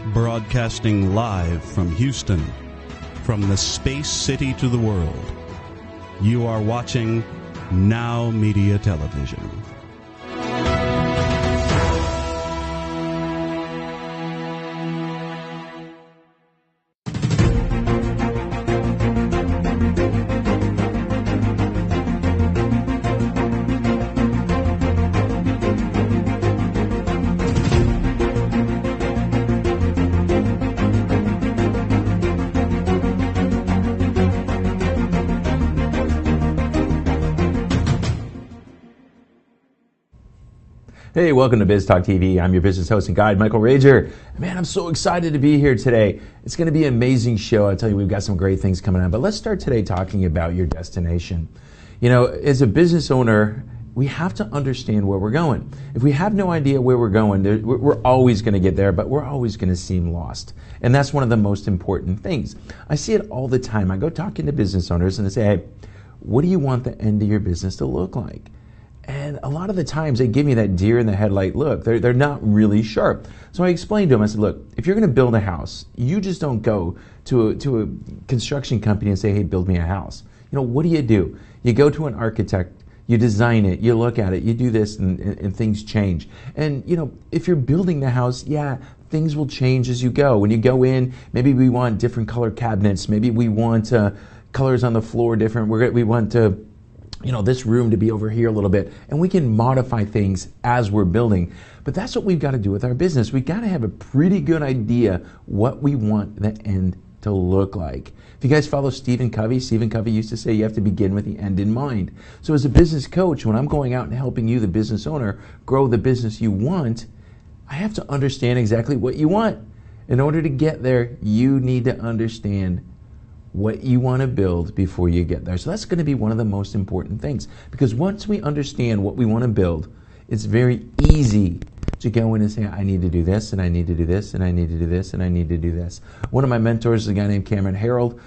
Broadcasting live from Houston, from the space city to the world. You are watching NowMedia Television. Hey, welcome to Biz Talk TV. I'm your business host and guide, Michael Rager. Man, I'm so excited to be here today. It's going to be an amazing show. I tell you, we've got some great things coming on. But let's start today talking about your destination. You know, as a business owner, we have to understand where we're going. If we have no idea where we're going, we're always going to get there, but we're always going to seem lost. And that's one of the most important things. I see it all the time. I go talking to business owners and I say, hey, what do you want the end of your business to look like? And a lot of the times they give me that deer in the headlight look. They're not really sharp. So I explained to them, I said, look, if you're going to build a house, you just don't go to a construction company and say, hey, build me a house. You know, what do? You go to an architect, you design it, you look at it, you do this, and things change. And, you know, if you're building the house, yeah, things will change as you go. When you go in, maybe we want different color cabinets. Maybe we want colors on the floor different. We want this room to be over here a little bit, and we can modify things as we're building. But that's what we've got to do with our business. We've got to have a pretty good idea what we want the end to look like. If you guys follow Stephen Covey used to say you have to begin with the end in mind. So as a business coach, when I'm going out and helping you, the business owner, grow the business you want, I have to understand exactly what you want. In order to get there, you need to understand what you want to build before you get there. So that's going to be one of the most important things, because once we understand what we want to build, it's very easy to go in and say, I need to do this, and I need to do this, and I need to do this, and I need to do this. One of my mentors is a guy named Cameron Harold.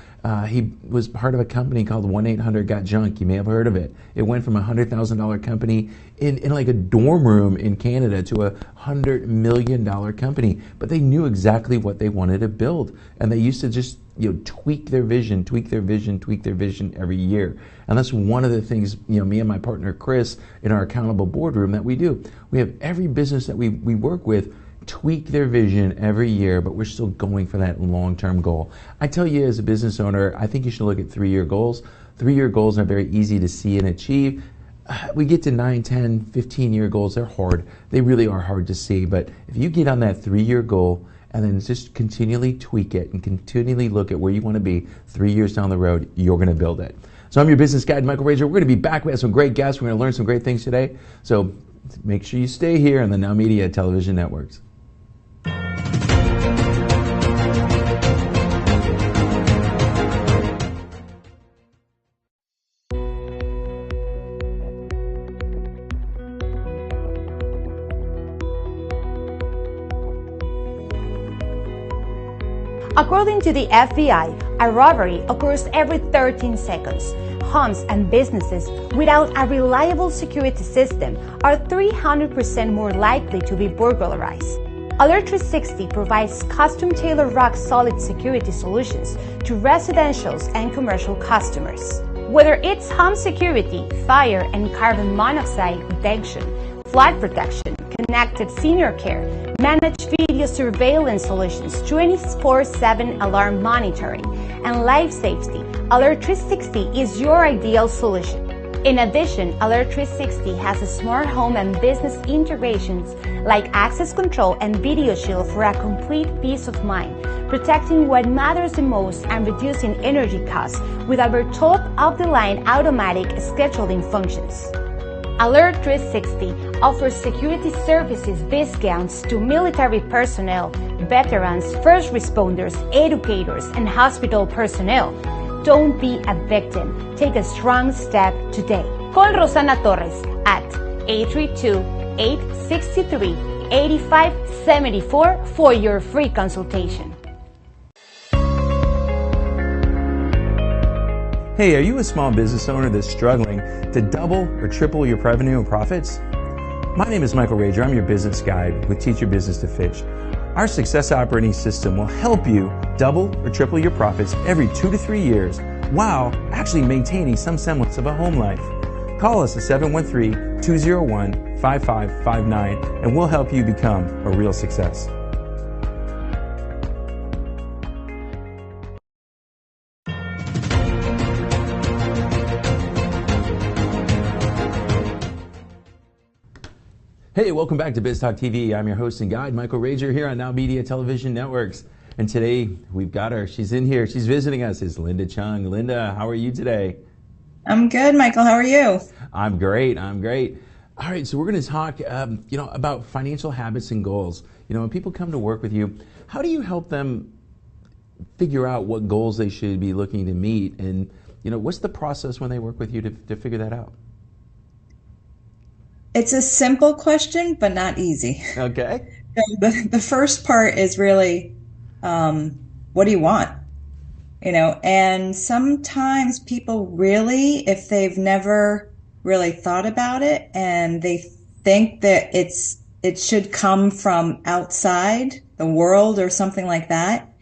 He was part of a company called 1-800-GOT-JUNK. You may have heard of it. It went from a $100,000 company in like a dorm room in Canada to a $100 million company. But they knew exactly what they wanted to build. And they used to just tweak their vision every year. And that's one of the things, me and my partner Chris in our accountable boardroom that we do. We have every business that we work with tweak their vision every year, but we're still going for that long-term goal. I tell you, as a business owner, I think you should look at 3-year goals. 3-year goals are very easy to see and achieve. We get to 9, 10, 15-year goals. They're hard. They really are hard to see. But if you get on that 3-year goal and then just continually tweak it and continually look at where you want to be 3 years down the road, you're going to build it. So I'm your business guide, Michael Rager. We're going to be back. We have some great guests. We're going to learn some great things today. So make sure you stay here on the NowMedia Television networks. According to the FBI, a robbery occurs every 13 seconds. Homes and businesses without a reliable security system are 300% more likely to be burglarized. Alert 360 provides custom-tailored rock-solid security solutions to residential and commercial customers. Whether it's home security, fire and carbon monoxide detection, flood protection, connected senior care, managed video surveillance solutions, 24/7 alarm monitoring, and life safety, Alert 360 is your ideal solution. In addition, Alert 360 has a smart home and business integrations like access control and video shield for a complete peace of mind, protecting what matters the most and reducing energy costs with our top-of-the-line automatic scheduling functions. Alert 360 offers security services discounts to military personnel, veterans, first responders, educators, and hospital personnel. Don't be a victim. Take a strong step today. Call Rosana Torres at 832-863-8574 for your free consultation. Hey, are you a small business owner that's struggling to double or triple your revenue and profits? My name is Michael Rager. I'm your business guide with Teach Your Business to Fish. Our Success Operating System will help you double or triple your profits every 2 to 3 years while actually maintaining some semblance of a home life. Call us at 713-201-5559 and we'll help you become a real success. Hey, welcome back to Biz Talk TV. I'm your host and guide, Michael Rager, here on NowMedia Television Networks. And today we've got her. She's in here. She's visiting us. It's Linda Chung. Linda, how are you today? I'm good, Michael. How are you? I'm great. I'm great. All right, so we're going to talk, about financial habits and goals. When people come to work with you, how do you help them figure out what goals they should be looking to meet? And, what's the process when they work with you to figure that out? It's a simple question, but not easy. Okay. So the first part is really, what do you want? And sometimes people really, if they've never really thought about it and they think that it should come from outside the world or something like that,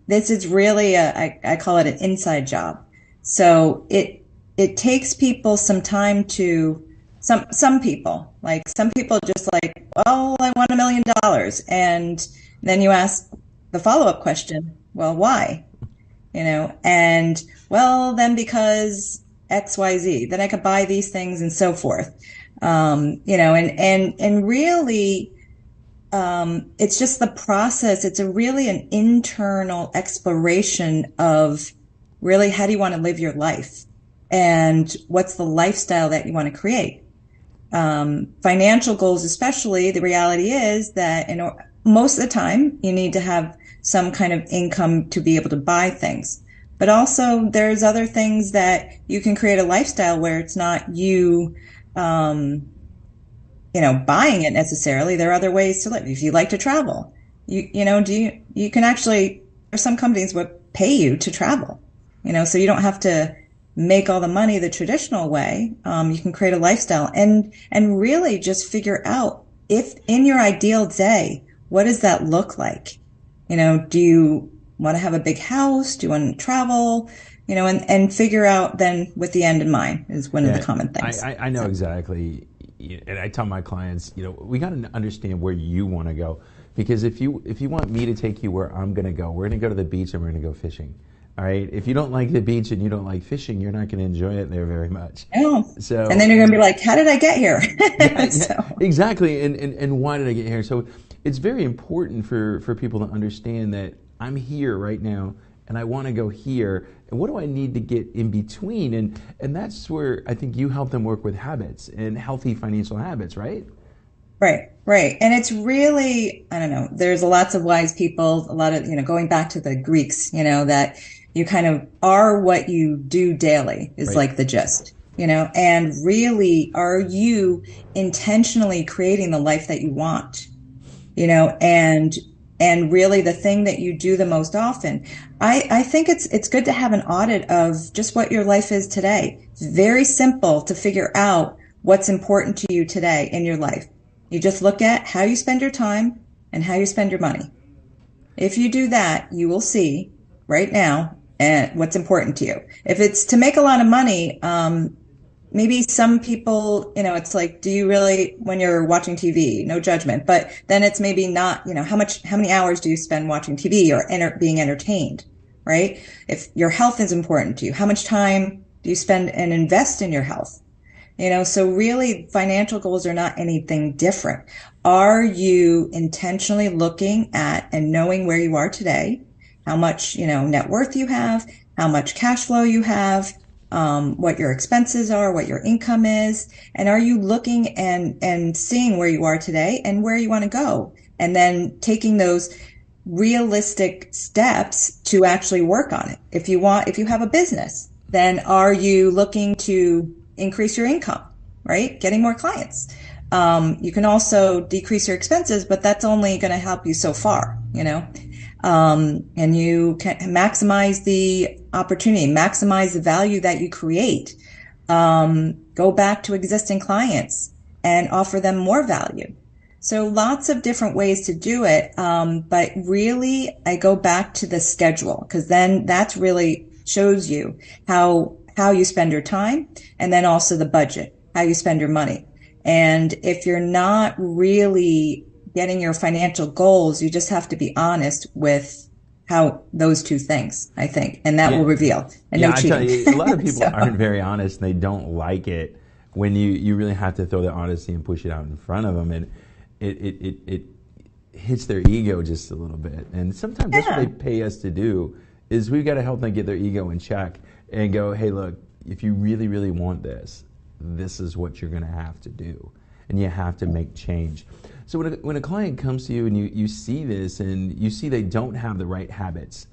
this is really I call it an inside job. So it takes people some time to, some people just like, well, I want $1 million. And then you ask the follow-up question, well, why? And well, then because XYZ, then I could buy these things and so forth. And really, it's just the process. It's really an internal exploration of really how do you want to live your life and what's the lifestyle that you want to create. Financial goals, especially, the reality is that most of the time you need to have some kind of income to be able to buy things. But also there's other things that you can create a lifestyle where it's not you, buying it necessarily. There are other ways to live. If you like to travel, you can actually, there's some companies would pay you to travel, so you don't have to make all the money the traditional way. You can create a lifestyle and really just figure out, if in your ideal day, what does that look like? Do you want to have a big house? Do you want to travel? And figure out then with the end in mind is one of the common things. I know exactly. And I tell my clients, we got to understand where you want to go, because if you want me to take you where I'm going to go, we're going to go to the beach and we're going to go fishing. All right. If you don't like the beach and you don't like fishing, you're not going to enjoy it there very much. No. So, and then you're going to be like, how did I get here? Exactly. And why did I get here? So it's very important for people to understand that I'm here right now and I want to go here. And what do I need to get in between? And that's where I think you help them work with habits and healthy financial habits, right? Right. And it's really, I don't know, there's lots of wise people, a lot of, going back to the Greeks, that you kind of are what you do daily is right. Like the gist, and really, are you intentionally creating the life that you want, and really the thing that you do the most often. I think it's good to have an audit of just what your life is today. It's very simple to figure out what's important to you today in your life. You just look at how you spend your time and how you spend your money. If you do that, you will see right now what's important to you. If it's to make a lot of money, maybe some people, it's like, do you really, when you're watching TV, no judgment, but then it's maybe not, how many hours do you spend watching TV or being entertained, right? If your health is important to you, how much time do you spend and invest in your health? So really financial goals are not anything different. Are you intentionally looking at and knowing where you are today, how much, net worth you have, how much cash flow you have, what your expenses are, what your income is, and are you looking and seeing where you are today and where you want to go, and then taking those realistic steps to actually work on it. If you have a business, then are you looking to increase your income, right? Getting more clients. You can also decrease your expenses, but that's only going to help you so far, and you can maximize the opportunity, maximize the value that you create. Go back to existing clients and offer them more value. So lots of different ways to do it. But really, I go back to the schedule because then that's really shows you how you spend your time and then also the budget, how you spend your money. And if you're not really getting your financial goals, you just have to be honest with how those two things, I think, and that will reveal. And no cheating. I tell you, a lot of people aren't very honest and they don't like it when you really have to throw the honesty and push it out in front of them. And it hits their ego just a little bit. And sometimes that's what they pay us to do, is we've got to help them get their ego in check and go, hey, look, if you really, really want this, this is what you're going to have to do. And you have to make change. So when a client comes to you and you see this and you see they don't have the right habits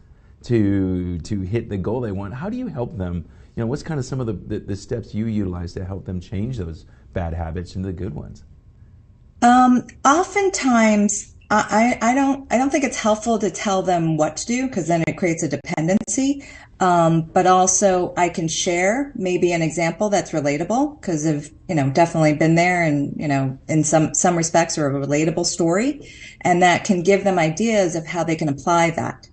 to hit the goal they want, how do you help them? You know, what's kind of some of the steps you utilize to help them change those bad habits into the good ones? Oftentimes, I don't think it's helpful to tell them what to do because then it creates a dependency. But also I can share maybe an example that's relatable because I've, definitely been there and, in some respects or a relatable story, and that can give them ideas of how they can apply that.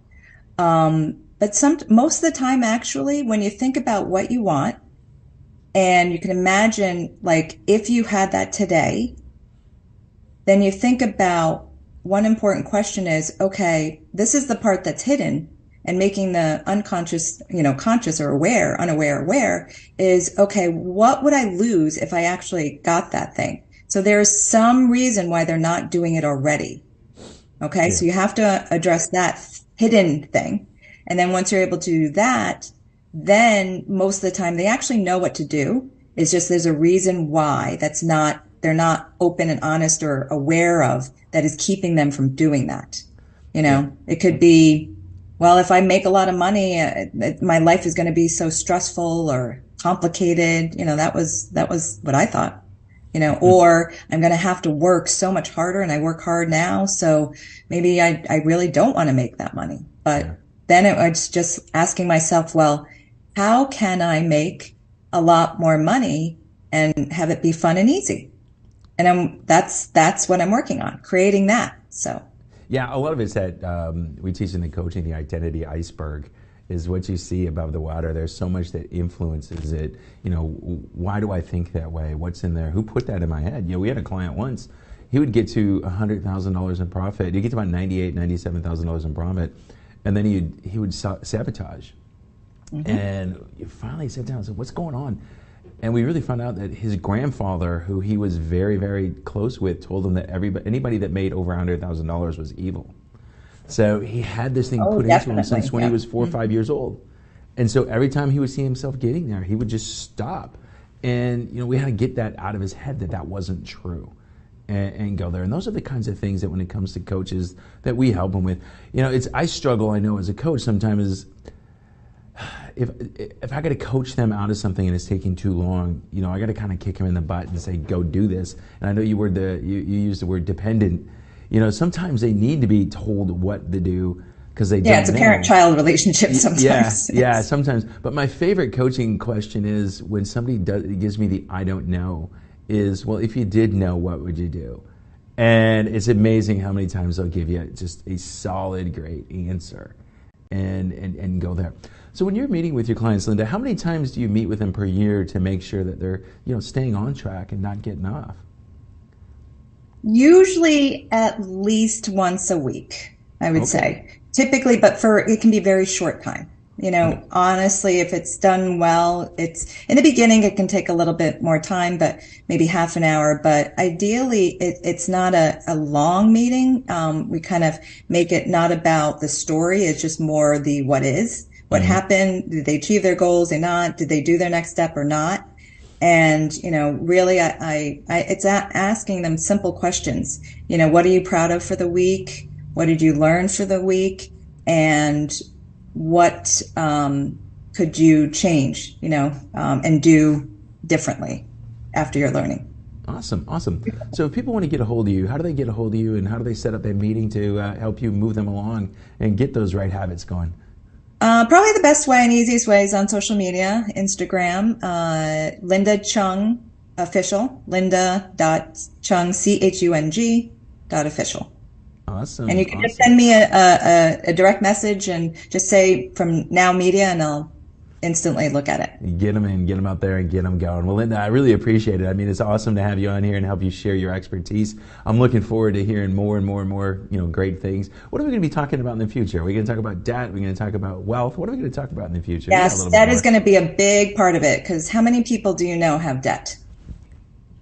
But most of the time, actually, when you think about what you want and you can imagine, like, if you had that today, then you think about one important question is, okay, this is the part that's hidden, and making the unconscious, conscious or aware is, okay, what would I lose if I actually got that thing? So there's some reason why they're not doing it already. Okay. Yeah. So you have to address that hidden thing. And then once you're able to do that, then most of the time they actually know what to do. It's just there's a reason why they're not open and honest or aware of that is keeping them from doing that. It could be, well, if I make a lot of money, my life is going to be so stressful or complicated. That was what I thought, or I'm going to have to work so much harder, and I work hard now. So maybe I really don't want to make that money. But then it's just asking myself, well, how can I make a lot more money and have it be fun and easy? And that's what I'm working on, creating that. So. Yeah, a lot of it's that we teach in the coaching, the identity iceberg is what you see above the water. There's so much that influences it. Why do I think that way? What's in there? Who put that in my head? We had a client once. He would get to $100,000 in profit. He'd get to about $98,000, $97,000 in profit, and then he would sabotage. Mm-hmm. And you finally sat down and said, "What's going on?" And we really found out that his grandfather, who he was very, very close with, told him that anybody that made over $100,000 was evil. So he had this thing put into him since when he was 4 or 5 years old. And so every time he would see himself getting there, he would just stop. And we had to get that out of his head that wasn't true, and go there. And those are the kinds of things that when it comes to coaches that we help them with. I struggle, I know, as a coach sometimes if I got to coach them out of something and it's taking too long, I got to kind of kick them in the butt and say, go do this. And I know you used the word dependent. Sometimes they need to be told what to do because they don't know. It's a parent-child relationship sometimes. Yeah, sometimes. But my favorite coaching question is when somebody gives me the I don't know is, well, if you did know, what would you do? And it's amazing how many times they'll give you just a solid, great answer and go there. So when you're meeting with your clients, Linda, how many times do you meet with them per year to make sure that they're, staying on track and not getting off? Usually at least once a week, I would say. Typically, but it can be very short time. Honestly, if it's done well, it's in the beginning, it can take a little bit more time, but maybe half an hour. But ideally, it's not a long meeting. We kind of make it not about the story. It's just more the what is. What happened? Did they achieve their goals or not? Did they do their next step or not? And, really, it's asking them simple questions. What are you proud of for the week? What did you learn for the week? And what could you change, and do differently after your learning? Awesome. So if people want to get a hold of you, how do they get a hold of you, and how do they set up a meeting to help you move them along and get those right habits going? Probably the best way and easiest way is on social media, Instagram, Linda Chung Official, linda.chung, Chung, nowmedia.official. Awesome. And you can just send me a direct message and just say from Now Media, and I'll instantly look at it. Get them in, get them out there, and get them going. Well, Linda, I really appreciate it. I mean, it's awesome to have you on here and help you share your expertise. I'm looking forward to hearing more and more and more, great things. What are we going to be talking about in the future? Are we going to talk about debt? Are we going to talk about wealth? What are we going to talk about in the future? Yes, that is going to be a big part of it, because how many people do you know have debt?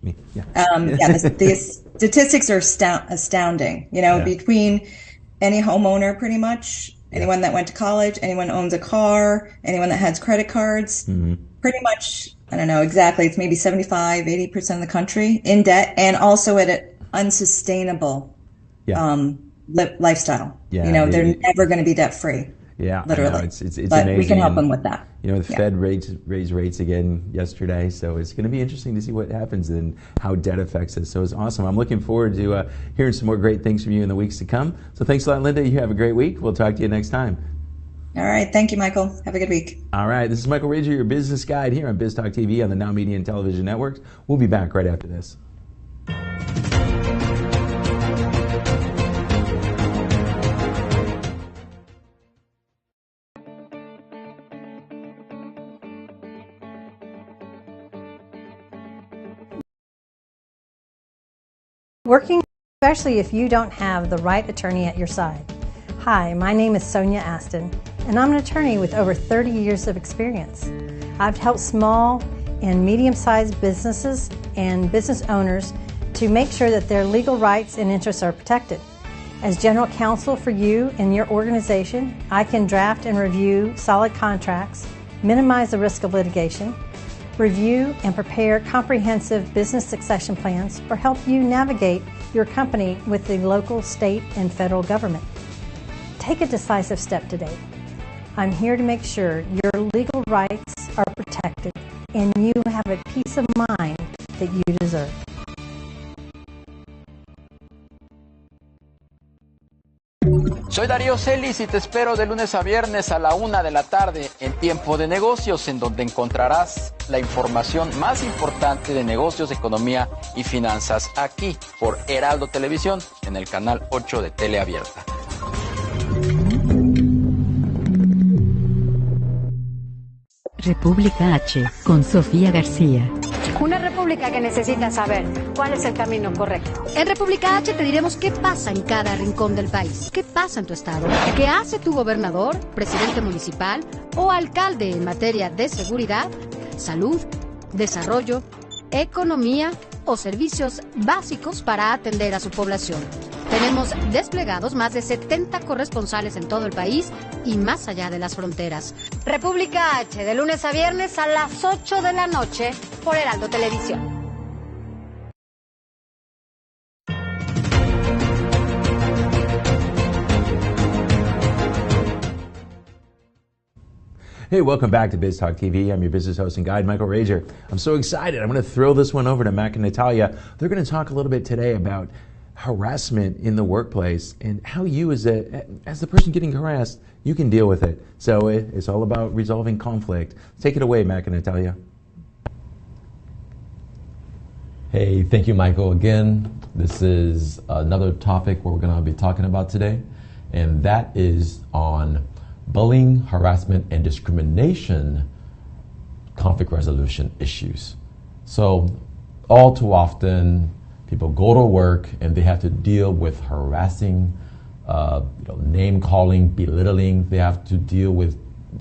Me. Yeah. The statistics are astounding. Between any homeowner, pretty much, anyone that went to college, anyone owns a car, anyone that has credit cards, pretty much, I don't know exactly, it's maybe 75, 80% of the country in debt, and also at an unsustainable lifestyle. They're never going to be debt free. Yeah, literally. It's but amazing. We can help them with that. The Fed raised rates again yesterday, so it's going to be interesting to see what happens and how debt affects us. So it's awesome. I'm looking forward to hearing some more great things from you in the weeks to come. So thanks a lot, Linda. You have a great week. We'll talk to you next time. All right. Thank you, Michael. Have a good week. All right. This is Michael Rager, your business guide here on Biz Talk TV on the NowMedia Television networks. We'll be back right after this. Working, especially if you don't have the right attorney at your side. Hi, my name is Sonia Aston, and I'm an attorney with over 30 years of experience. I've helped small and medium-sized businesses and business owners to make sure that their legal rights and interests are protected. As general counsel for you and your organization, I can draft and review solid contracts, minimize the risk of litigation, review and prepare comprehensive business succession plans, or help you navigate your company with the local, state, and federal government. Take a decisive step today. I'm here to make sure your legal rights are protected and you have a peace of mind that you deserve. Soy Darío Celis y te espero de lunes a viernes a la 1 de la tarde en Tiempo de Negocios, en donde encontrarás la información más importante de negocios, economía y finanzas aquí por Heraldo Televisión en el canal 8 de Teleabierta. República H, con Sofía García. Una república que necesita saber cuál es el camino correcto. En República H te diremos qué pasa en cada rincón del país. ¿Qué pasa en tu estado? ¿Qué hace tu gobernador, presidente municipal o alcalde en materia de seguridad, salud, desarrollo, economía o servicios básicos para atender a su población? Tenemos desplegados más de 70 corresponsales en todo el país y más allá de las fronteras. República H, de lunes a viernes a las 8 de la noche por Heraldo Televisión. Hey, welcome back to Biz Talk TV. I'm your business host and guide, Michael Rager. I'm so excited. I'm going to throw this one over to Mac and Natalia. They're going to talk a little bit today about harassment in the workplace and how you as the person getting harassed, you can deal with it. So it's all about resolving conflict. Take it away, Mac and Natalia. Hey, thank you, Michael. Again, this is another topic we're going to be talking about today, and that is on bullying, harassment, and discrimination conflict resolution issues. So all too often, people go to work and they have to deal with harassing, name calling, belittling. They have to deal with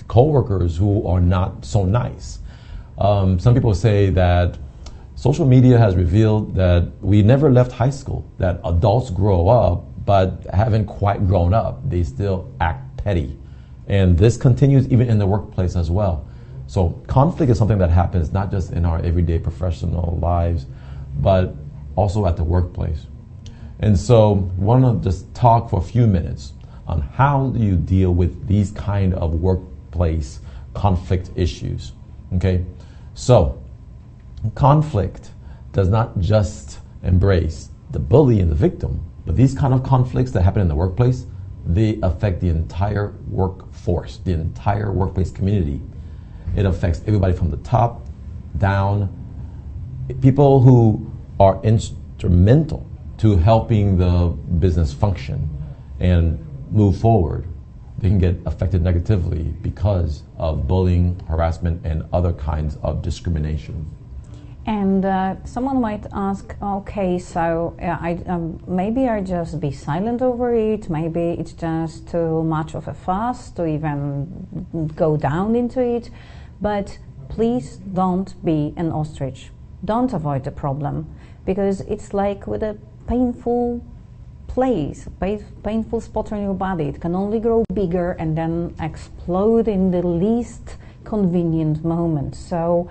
coworkers who are not so nice. Some people say that social media has revealed that we never left high school, that adults grow up but haven't quite grown up. They still act petty. And this continues even in the workplace as well. So conflict is something that happens not just in our everyday professional lives, but also at the workplace. And so I want to just talk for a few minutes on how do you deal with these kind of workplace conflict issues. Okay, so conflict does not just embrace the bully and the victim, but these kind of conflicts that happen in the workplace, they affect the entire workforce, the entire workplace community. It affects everybody from the top down. People who are instrumental to helping the business function and move forward, they can get affected negatively because of bullying, harassment, and other kinds of discrimination. And someone might ask, okay, so maybe I just be silent over it, maybe it's just too much of a fuss to even go down into it, but please don't be an ostrich. Don't avoid the problem, because it's like with a painful place, painful spot on your body. It can only grow bigger and then explode in the least convenient moment. So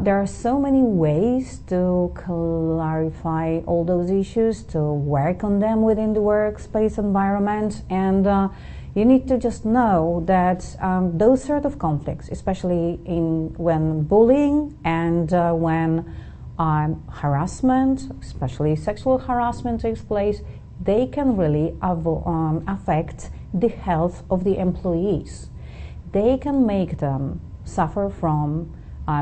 there are so many ways to clarify all those issues, to work on them within the workspace environment, and you need to just know that those sort of conflicts, especially when bullying and when harassment, especially sexual harassment, takes place, they can really affect the health of the employees. They can make them suffer from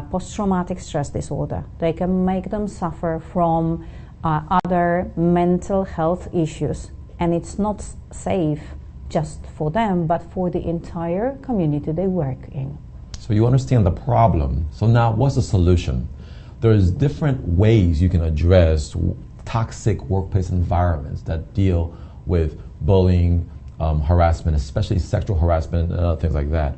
post-traumatic stress disorder. They can make them suffer from other mental health issues, and it's not safe just for them, but for the entire community they work in. So you understand the problem. So now what's the solution? There's different ways you can address toxic workplace environments that deal with bullying, harassment, especially sexual harassment and other things like that.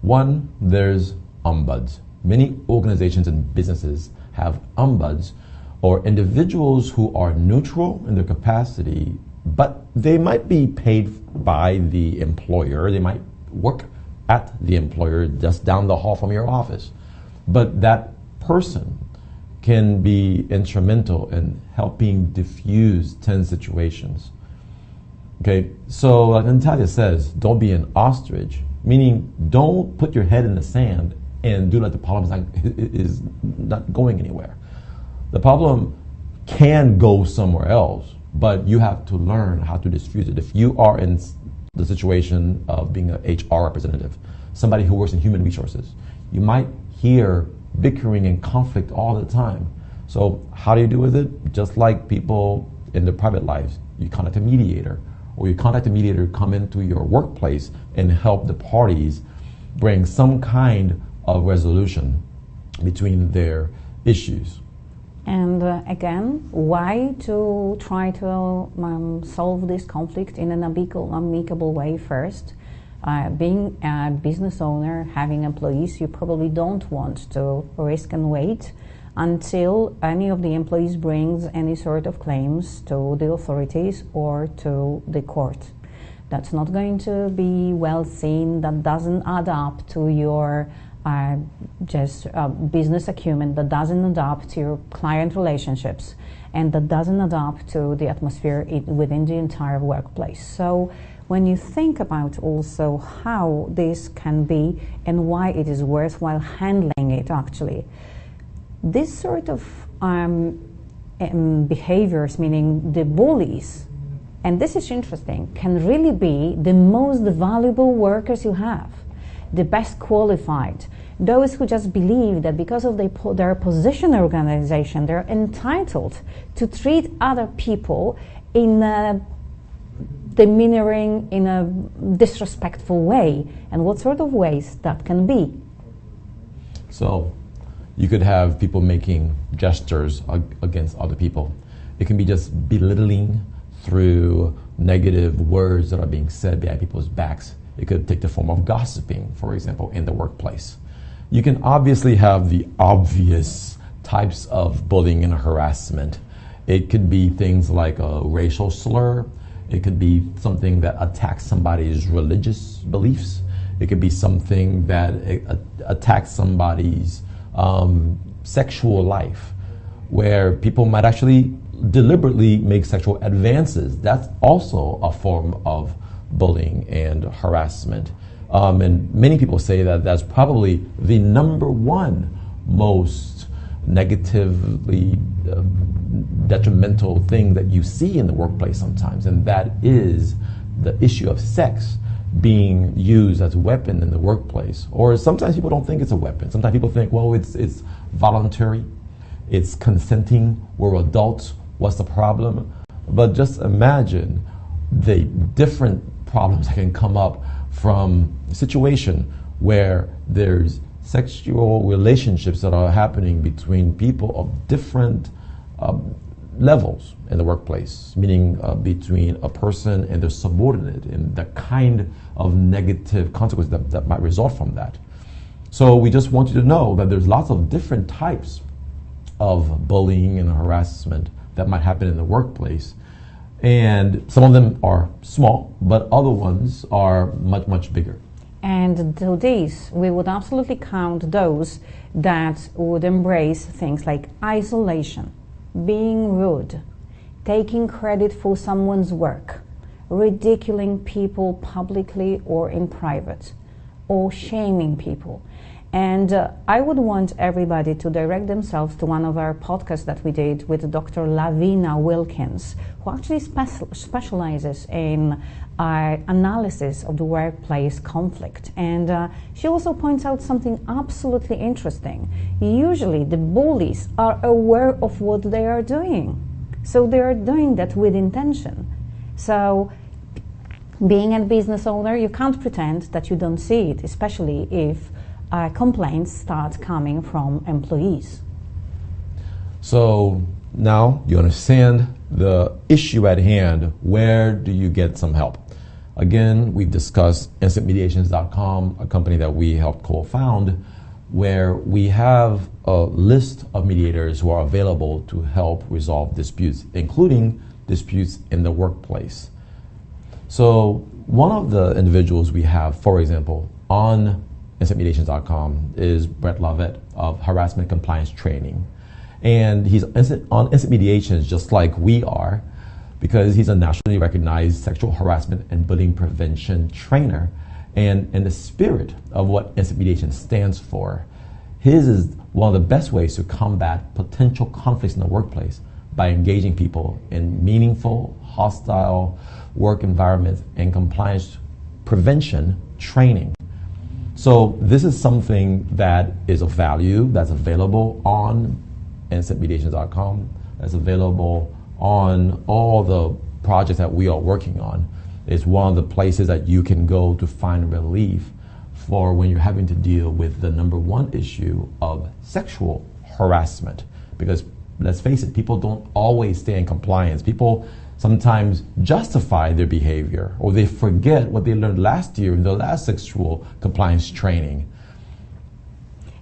One, there's ombuds. Many organizations and businesses have ombuds, or individuals who are neutral in their capacity, but they might be paid by the employer. They might work at the employer just down the hall from your office. But that person can be instrumental in helping diffuse tense situations. Okay, so like Natalia says, don't be an ostrich, meaning don't put your head in the sand and do like the problem is not going anywhere. The problem can go somewhere else, but you have to learn how to diffuse it. If you are in the situation of being an HR representative, somebody who works in human resources, you might hear bickering and conflict all the time. So how do you deal with it? Just like people in their private lives, you contact a mediator, or you contact a mediator to come into your workplace and help the parties bring some kind of resolution between their issues. And again, why to try to solve this conflict in an amicable way first? Being a business owner, having employees, you probably don't want to risk and wait until any of the employees brings any sort of claims to the authorities or to the court. That's not going to be well seen. That doesn't add up to your business acumen, that doesn't adapt to your client relationships, and that doesn't adapt to the atmosphere within the entire workplace. So when you think about also how this can be and why it is worthwhile handling it, actually, this sort of behaviors, meaning the bullies, and this is interesting, can really be the most valuable workers you have, the best qualified, those who just believe that because of their position in the organization, they're entitled to treat other people in a demeanoring, in a disrespectful way, and what sort of ways that can be. So you could have people making gestures against other people. It can be just belittling through negative words that are being said behind people's backs. It could take the form of gossiping, for example, in the workplace. You can obviously have the obvious types of bullying and harassment. It could be things like a racial slur. It could be something that attacks somebody's religious beliefs. It could be something that attacks somebody's sexual life, where people might actually deliberately make sexual advances. That's also a form of bullying and harassment. And many people say that that's probably the number one most negatively detrimental thing that you see in the workplace sometimes, and that is the issue of sex being used as a weapon in the workplace. Or sometimes people don't think it's a weapon. Sometimes people think, well, it's voluntary, it's consenting, we're adults, what's the problem, but just imagine the different problems that can come up from a situation where there's sexual relationships that are happening between people of different levels in the workplace, meaning between a person and their subordinate, and the kind of negative consequences that might result from that. So we just want you to know that there's lots of different types of bullying and harassment that might happen in the workplace. And some of them are small, but other ones are much, much bigger. And to these, we would absolutely count those that would embrace things like isolation, being rude, taking credit for someone's work, ridiculing people publicly or in private, or shaming people. And I would want everybody to direct themselves to one of our podcasts that we did with Dr. Lavina Wilkins, who actually specializes in analysis of the workplace conflict. And she also points out something absolutely interesting. Usually the bullies are aware of what they are doing. So they are doing that with intention. So being a business owner, you can't pretend that you don't see it, especially if complaints start coming from employees. So now you understand the issue at hand. Where do you get some help? Again, we've discussed instantmediations.com, a company that we helped co-found, where we have a list of mediators who are available to help resolve disputes, including disputes in the workplace. So one of the individuals we have, for example, on instantmediations.com is Brett Lovett of Harassment Compliance Training. And he's on Instant Mediations just like we are, because he's a nationally recognized sexual harassment and bullying prevention trainer. And in the spirit of what Instant Mediation stands for, his is one of the best ways to combat potential conflicts in the workplace by engaging people in meaningful, hostile work environments and compliance prevention training. So this is something that is of value, that's available on instantmediations.com, that's available on all the projects that we are working on. It's one of the places that you can go to find relief for when you're having to deal with the number one issue of sexual harassment. Because let's face it, people don't always stay in compliance. People sometimes justify their behavior, or they forget what they learned last year in the last sexual compliance training.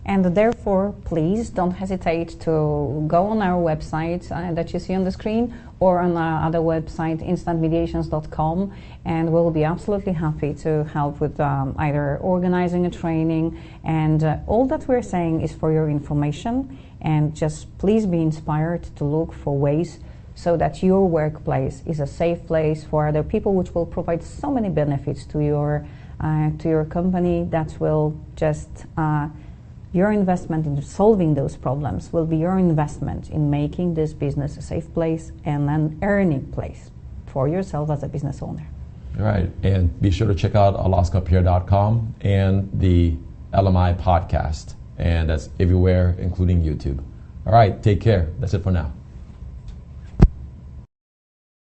And therefore, please don't hesitate to go on our website that you see on the screen, or on our other website, instantmediations.com, and we'll be absolutely happy to help with either organizing a training. And all that we're saying is for your information, and just please be inspired to look for ways so that your workplace is a safe place for other people, which will provide so many benefits to your company. That will just your investment in solving those problems will be your investment in making this business a safe place and an earning place for yourself as a business owner. Right, and be sure to check out alaskapeer.com and the LMI podcast, and that's everywhere, including YouTube. All right, take care. That's it for now.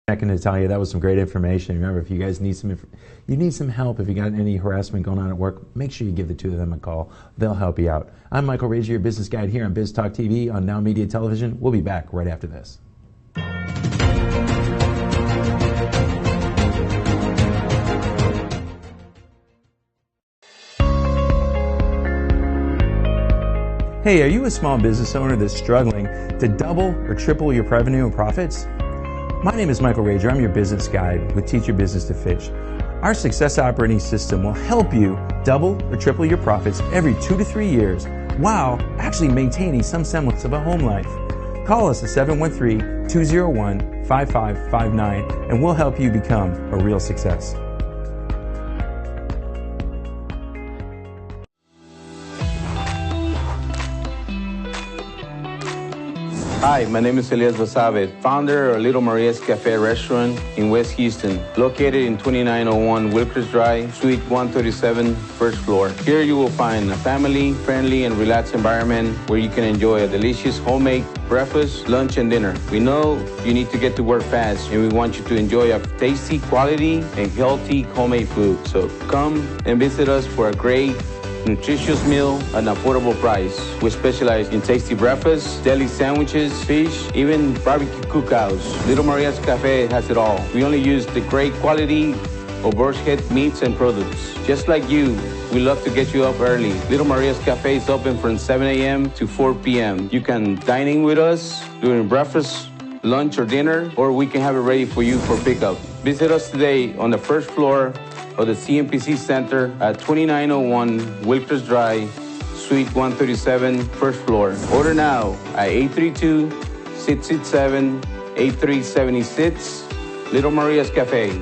I'm not going to tell you, that was some great information. Remember, if you guys need some help, if you got any harassment going on at work, make sure you give the two of them a call. They'll help you out. I'm Michael Rager, your business guide here on Biz Talk TV on NowMedia Television. We'll be back right after this. Hey, are you a small business owner that's struggling to double or triple your revenue and profits? My name is Michael Rager. I'm your business guide with Teach Your Business to Fish. Our success operating system will help you double or triple your profits every 2 to 3 years while actually maintaining some semblance of a home life. Call us at 713-201-5559 and we'll help you become a real success. Hi, my name is Elias Basabe, founder of Little Maria's Cafe restaurant in West Houston, located in 2901 Wilkers Drive, Suite 137, first floor. Here you will find a family-friendly and relaxed environment where you can enjoy a delicious homemade breakfast, lunch, and dinner. We know you need to get to work fast, and we want you to enjoy a tasty, quality, and healthy homemade food. So come and visit us for a great, nutritious meal at an affordable price. We specialize in tasty breakfasts, deli sandwiches, fish, even barbecue cookouts. Little Maria's Cafe has it all. We only use the great quality of bird's head meats and products. Just like you, we love to get you up early. Little Maria's Cafe is open from 7 a.m. to 4 p.m. You can dine in with us during breakfast, lunch, or dinner, or we can have it ready for you for pickup. Visit us today on the first floor of the CMPC Center at 2901 Wilkers Drive, Suite 137, first floor. Order now at 832-667-8376, Little Maria's Cafe.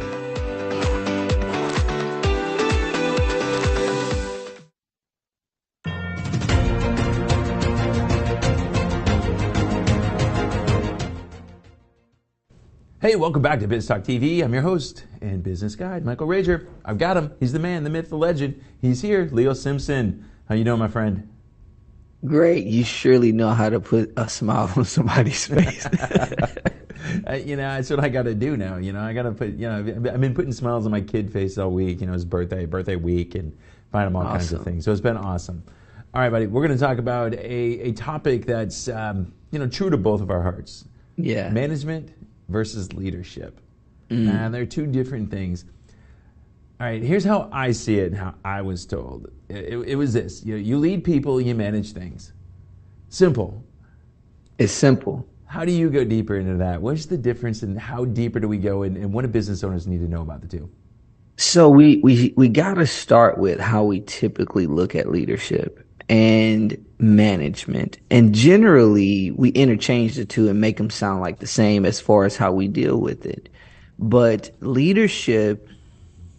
Hey, welcome back to Biz Talk TV. I'm your host and business guide, Michael Rager. I've got him. He's the man, the myth, the legend. He's here, Leo Simpson. How you doing, my friend? Great. You surely know how to put a smile on somebody's face. That's what I got to do now. I got to put, I've been putting smiles on my kid face all week. His birthday week, and find him all kinds of things. So it's been awesome. All right, buddy, we're going to talk about a topic that's, true to both of our hearts. Yeah. Management versus leadership. And they're two different things. All right, here's how I see it and how I was told. It was this. You lead people, you manage things. Simple. It's simple. How do you go deeper into that? What's the difference and how deeper do we go, and what do business owners need to know about the two? So we got to start with how we typically look at leadership and management. And generally, we interchange the two and make them sound like the same as far as how we deal with it. But leadership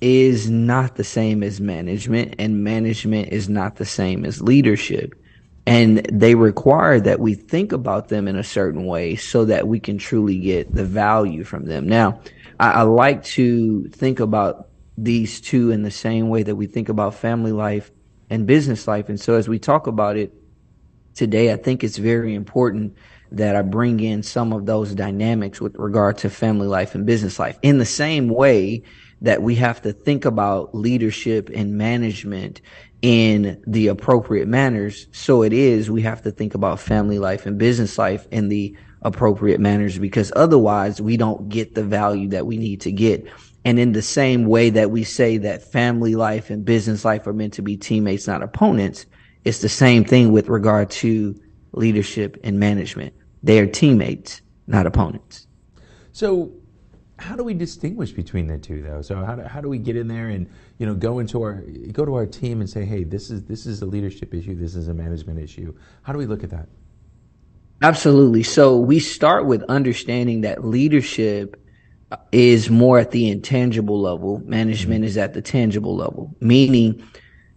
is not the same as management, and management is not the same as leadership. And they require that we think about them in a certain way so that we can truly get the value from them. Now, I like to think about these two in the same way that we think about family life and business life. And so as we talk about it today, I think it's very important that I bring in some of those dynamics with regard to family life and business life. In the same way that we have to think about leadership and management in the appropriate manners, so it is we have to think about family life and business life in the appropriate manners, because otherwise we don't get the value that we need to get. And in the same way that we say that family life and business life are meant to be teammates, not opponents, it's the same thing with regard to leadership and management. They are teammates, not opponents. So how do we distinguish between the two, though? So how do we get in there and go to our team and say, hey, this is a leadership issue, this is a management issue? How do we look at that? Absolutely. So we start with understanding that leadership is more at the intangible level. Management is at the tangible level, meaning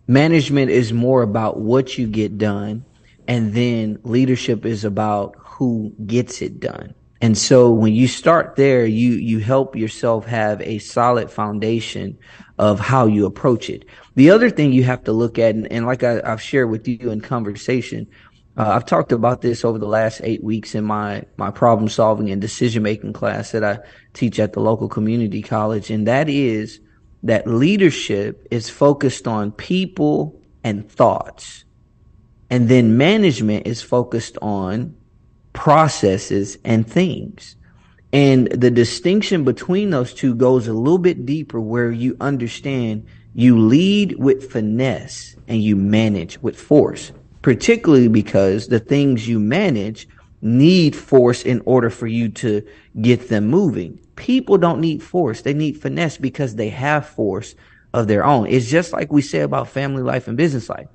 management is more about what you get done, and then leadership is about who gets it done. And so when you start there, you help yourself have a solid foundation of how you approach it. The other thing you have to look at, and like I've shared with you in conversation, I've talked about this over the last 8 weeks in my problem solving and decision making class that I teach at the local community college. And that is that leadership is focused on people and thoughts. And then management is focused on processes and things. And the distinction between those two goes a little bit deeper, where you understand you lead with finesse and you manage with force, particularly because the things you manage need force in order for you to get them moving. People don't need force. They need finesse because they have force of their own. It's just like we say about family life and business life.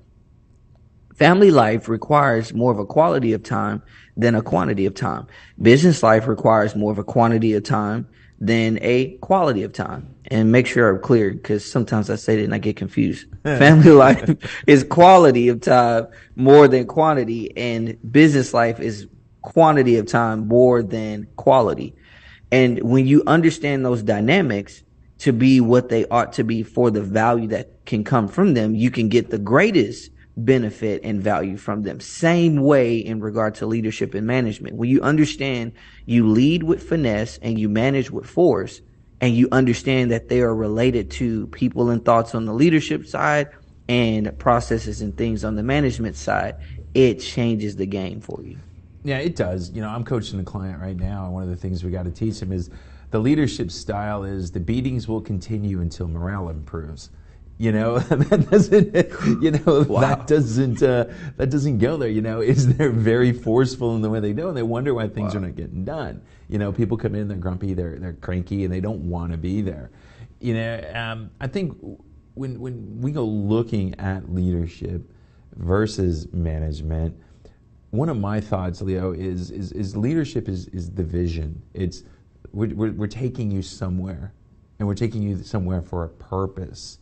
Family life requires more of a quality of time than a quantity of time. Business life requires more of a quantity of time than a quality of time. And make sure I'm clear, because sometimes I say it and I get confused. Family life is quality of time more than quantity, and business life is quantity of time more than quality. And when you understand those dynamics to be what they ought to be for the value that can come from them, you can get the greatest benefit and value from them. Same way in regard to leadership and management. When you understand you lead with finesse and you manage with force, and you understand that they are related to people and thoughts on the leadership side and processes and things on the management side, it changes the game for you. Yeah, it does. You know, I'm coaching a client right now, and one of the things we got to teach him is the leadership style is the beatings will continue until morale improves. You know, that doesn't, you know, wow. that doesn't go there. You know, they're very forceful in the way they do, and they wonder why things are not getting done. You know, people come in, they're grumpy, they're cranky, and they don't want to be there. You know, I think when we go looking at leadership versus management, one of my thoughts, Leo, is leadership is the vision. It's we're taking you somewhere, and we're taking you somewhere for a purpose.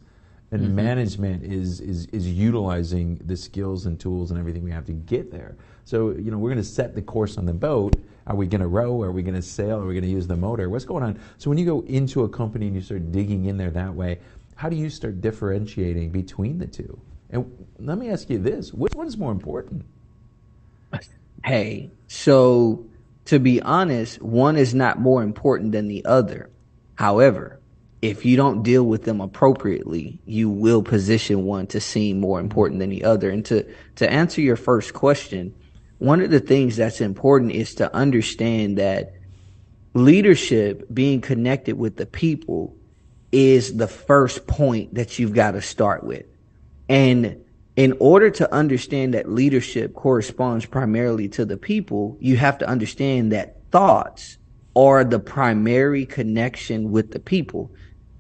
And management is utilizing the skills and tools and everything we have to get there. So, you know, we're going to set the course on the boat. Are we going to row? Are we going to sail? Are we going to use the motor? What's going on? So when you go into a company and you start digging in there that way, how do you start differentiating between the two? And let me ask you this, which one is more important? Hey, so to be honest, one is not more important than the other. However, if you don't deal with them appropriately, you will position one to seem more important than the other. And to answer your first question, one of the things that's important is to understand that leadership, being connected with the people, is the first point that you've got to start with. And in order to understand that leadership corresponds primarily to the people, you have to understand that thoughts are the primary connection with the people.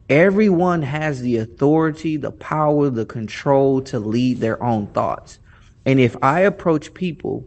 Everyone has the authority, the power, the control to lead their own thoughts. And if I approach people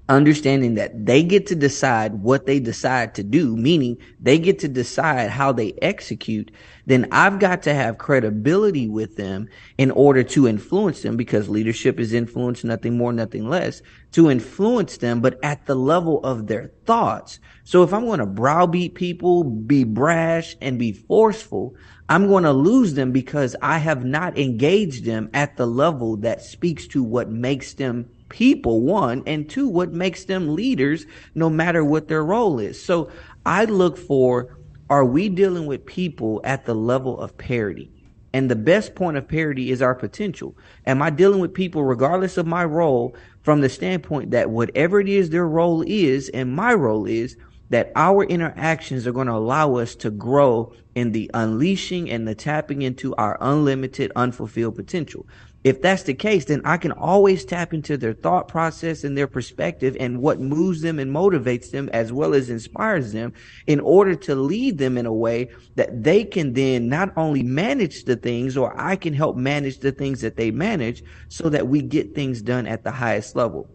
understanding that they get to decide what they decide to do, meaning they get to decide how they execute, then I've got to have credibility with them in order to influence them, because leadership is influence, nothing more, nothing less, to influence them, but at the level of their thoughts. So if I'm going to browbeat people, be brash, and be forceful, I'm going to lose them because I have not engaged them at the level that speaks to what makes them people, one, and two, what makes them leaders, no matter what their role is. So I look for, are we dealing with people at the level of parity? And the best point of parity is our potential. Am I dealing with people, regardless of my role, from the standpoint that whatever it is their role is and my role is, that our interactions are going to allow us to grow in the unleashing and the tapping into our unlimited, unfulfilled potential? If that's the case, then I can always tap into their thought process and their perspective and what moves them and motivates them as well as inspires them in order to lead them in a way that they can then not only manage the things, or I can help manage the things that they manage, so that we get things done at the highest level.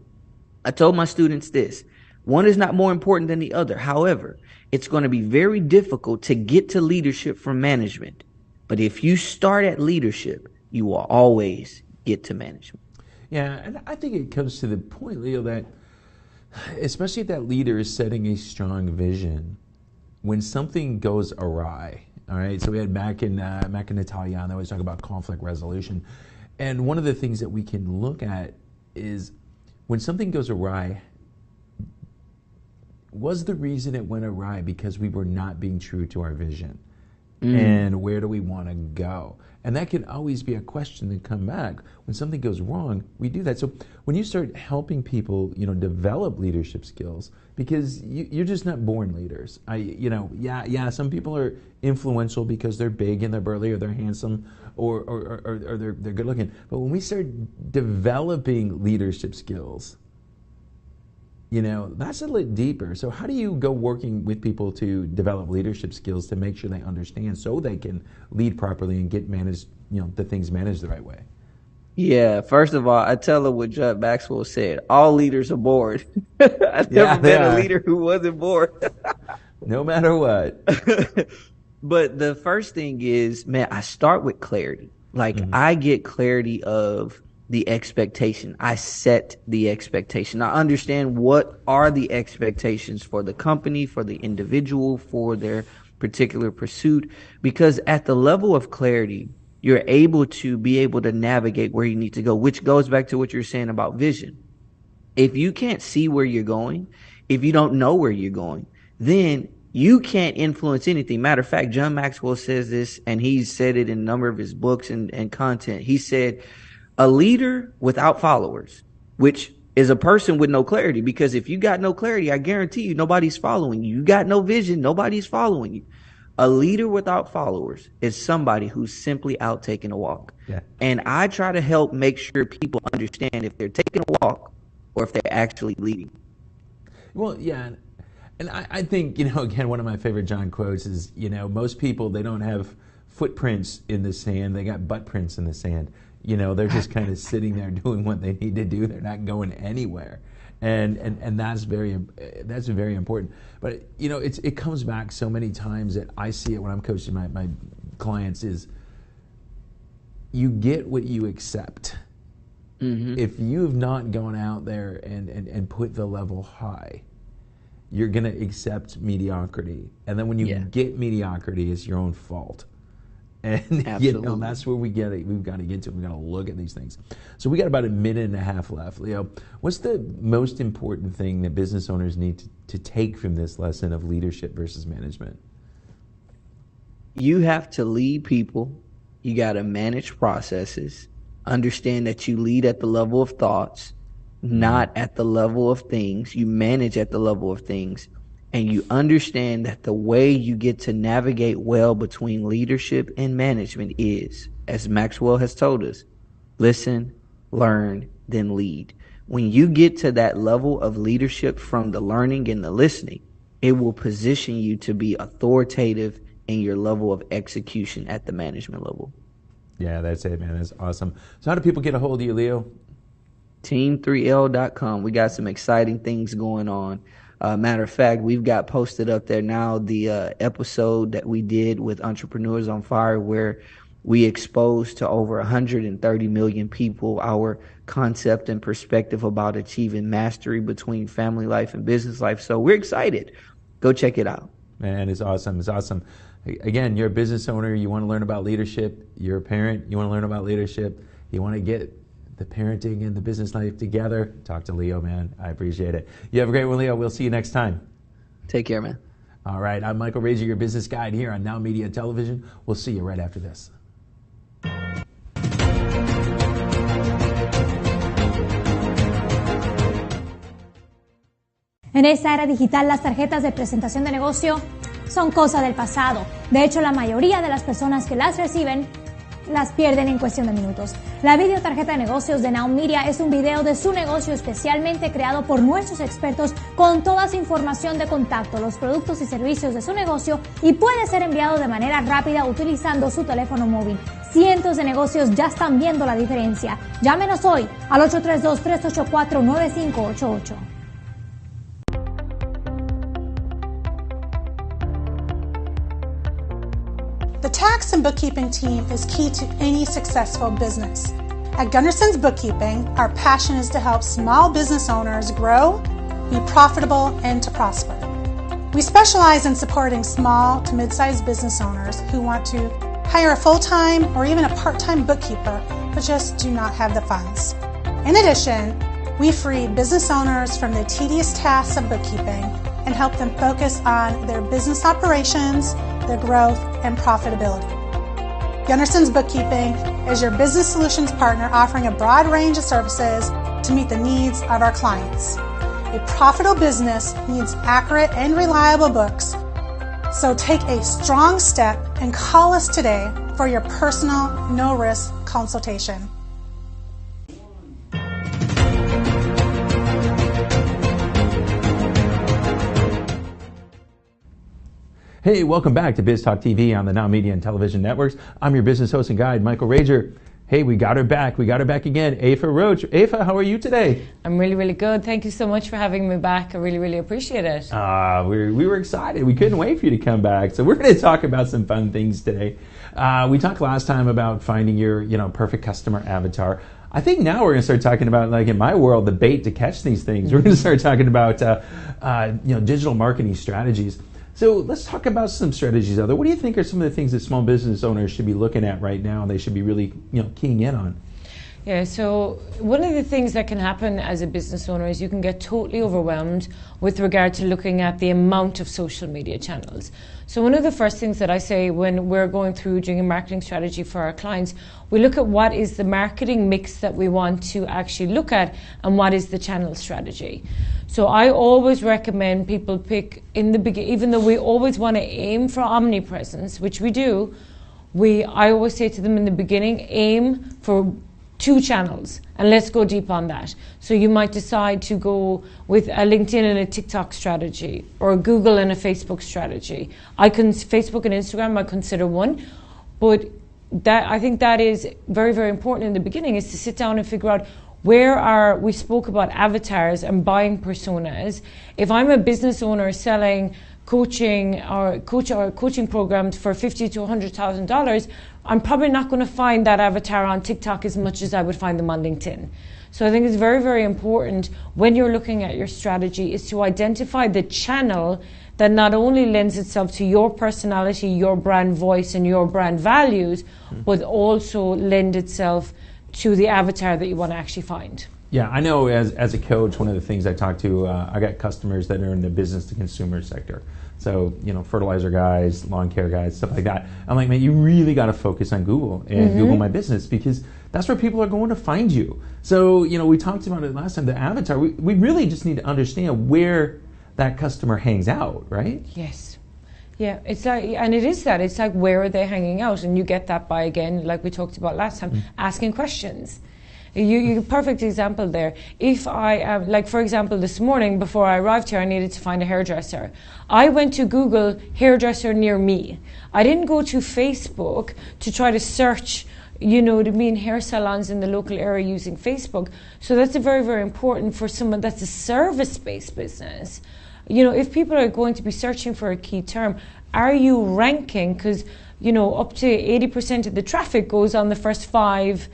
I told my students this: one is not more important than the other. However, it's going to be very difficult to get to leadership from management. But if you start at leadership, you will always get to management. Yeah, and I think it comes to the point, Leo, that especially if that leader is setting a strong vision, when something goes awry, all right? So we had Mac and Natalia on, they always talk about conflict resolution. And one of the things that we can look at is when something goes awry, was the reason it went awry because we were not being true to our vision? And where do we want to go? And that can always be a question that come back. When something goes wrong, we do that. So when you start helping people, you know, develop leadership skills, because you're just not born leaders. Some people are influential because they're big and they're burly, or they're handsome, or they're good looking. But when we start developing leadership skills, you know, that's a little deeper. So how do you go working with people to develop leadership skills to make sure they understand so they can lead properly and get managed, you know, the things managed the right way? Yeah, first of all, I tell her what Judd Maxwell said: all leaders are bored. I've never been a leader who wasn't bored. No matter what. But the first thing is, man, I start with clarity. Like I get clarity of the expectation. I set the expectation. I understand what are the expectations for the company, for the individual, for their particular pursuit, because at the level of clarity, you're able to navigate where you need to go, which goes back to what you're saying about vision. If you can't see where you're going, if you don't know where you're going, then you can't influence anything. Matter of fact, John Maxwell says this, and he's said it in a number of his books and content. He said, a leader without followers, which is a person with no clarity, because if you got no clarity, I guarantee you nobody's following you. You got no vision, nobody's following you. A leader without followers is somebody who's simply out taking a walk. Yeah. And I try to help make sure people understand if they're taking a walk or if they're actually leading. Well, yeah. And I think, again, one of my favorite John quotes is, most people, they don't have footprints in the sand. They got butt prints in the sand. They're just kind of sitting there doing what they need to do. They're not going anywhere. And that's very important. But it comes back so many times that I see it when I'm coaching my clients is you get what you accept. Mm-hmm. If you've not gone out there and put the level high, you're going to accept mediocrity. And then when you get mediocrity, it's your own fault. And that's where we get it. We've got to get to it. We've got to look at these things. So we got about a minute and a half left. Leo, what's the most important thing that business owners need to take from this lesson of leadership versus management? You have to lead people. You got to manage processes. Understand that you lead at the level of thoughts, not at the level of things. You manage at the level of things. And you understand that the way you get to navigate well between leadership and management is, as Maxwell has told us, listen, learn, then lead. When you get to that level of leadership from the learning and the listening, it will position you to be authoritative in your level of execution at the management level. Yeah, that's it, man. That's awesome. So how do people get a hold of you, Leo? Team3l.com. We got some exciting things going on. Matter of fact, we've got posted up there now the episode that we did with Entrepreneurs on Fire, where we exposed to over 130 million people our concept and perspective about achieving mastery between family life and business life. So we're excited. Go check it out. Man, it's awesome. It's awesome. Again, you're a business owner. You want to learn about leadership. You're a parent. You want to learn about leadership. You want to get the parenting and the business life together. Talk to Leo, man. I appreciate it. You have a great one, Leo. We'll see you next time. Take care, man. All right. I'm Michael Rager, your business guide here on NowMedia Television. We'll see you right after this. En esta era digital, las tarjetas de presentación de negocio son cosa del pasado. De hecho, la mayoría de las personas que las reciben las pierden en cuestión de minutos. La videotarjeta de negocios de NowMedia es un video de su negocio especialmente creado por nuestros expertos con toda su información de contacto, los productos y servicios de su negocio, y puede ser enviado de manera rápida utilizando su teléfono móvil. Cientos de negocios ya están viendo la diferencia. Llámenos hoy al 832-384-9588. The tax and bookkeeping team is key to any successful business. At Gunderson's Bookkeeping, our passion is to help small business owners grow, be profitable, and to prosper. We specialize in supporting small to mid-sized business owners who want to hire a full-time or even a part-time bookkeeper, but just do not have the funds. In addition, we free business owners from the tedious tasks of bookkeeping and help them focus on their business operations, their growth, and profitability. Gunderson's Bookkeeping is your business solutions partner offering a broad range of services to meet the needs of our clients. A profitable business needs accurate and reliable books, so take a strong step and call us today for your personal, no-risk consultation. Hey, welcome back to Biz Talk TV on the NowMedia and Television Networks. I'm your business host and guide, Michael Rager. Hey, we got her back. We got her back again. Afa Roach. Afa, how are you today? I'm really, really good. Thank you so much for having me back. I really, really appreciate it. We were excited. We couldn't wait for you to come back. So we're going to talk about some fun things today. We talked last time about finding your, perfect customer avatar. I think now we're going to start talking about, like in my world, the bait to catch these things. We're going to start talking about digital marketing strategies. So let's talk about some strategies out there. What do you think are some of the things that small business owners should be looking at right now and they should be really keying in on? Yeah, so one of the things that can happen as a business owner is you can get totally overwhelmed with regard to looking at the amount of social media channels. So one of the first things that I say when we're going through doing a marketing strategy for our clients, we look at what is the marketing mix that we want to actually look at and what is the channel strategy. So I always recommend people pick in the beginning, even though we always want to aim for omnipresence, which we do, I always say to them in the beginning, aim for 2 channels and let's go deep on that. So you might decide to go with a LinkedIn and a TikTok strategy, or a Google and a Facebook strategy. Facebook and Instagram I consider one, but I think that is very, very important in the beginning, is to sit down and figure out we spoke about avatars and buying personas. If I'm a business owner selling coaching programs for $50,000 to $100,000, I'm probably not going to find that avatar on TikTok as much as I would find them on LinkedIn. So I think it's very, very important when you're looking at your strategy is to identify the channel that not only lends itself to your personality, your brand voice, and your brand values, but also lend itself to the avatar that you want to actually find. Yeah, I know as a coach, one of the things I talk to, I got customers that are in the business to consumer sector. So, fertilizer guys, lawn care guys, stuff like that. I'm like, man, you really got to focus on Google and Google My Business, because that's where people are going to find you. So, we talked about it last time, the avatar. We really just need to understand where that customer hangs out, right? Yes. Yeah, it's like, and it is that. It's like, where are they hanging out? And you get that by, again, like we talked about last time, asking questions. You perfect example there. If I, like for example, this morning before I arrived here, I needed to find a hairdresser. I went to Google hairdresser near me. I didn't go to Facebook to try to search, hair salons in the local area using Facebook. So that's very, very important for someone that's a service-based business. If people are going to be searching for a key term, are you ranking? Because, up to 80% of the traffic goes on the first 5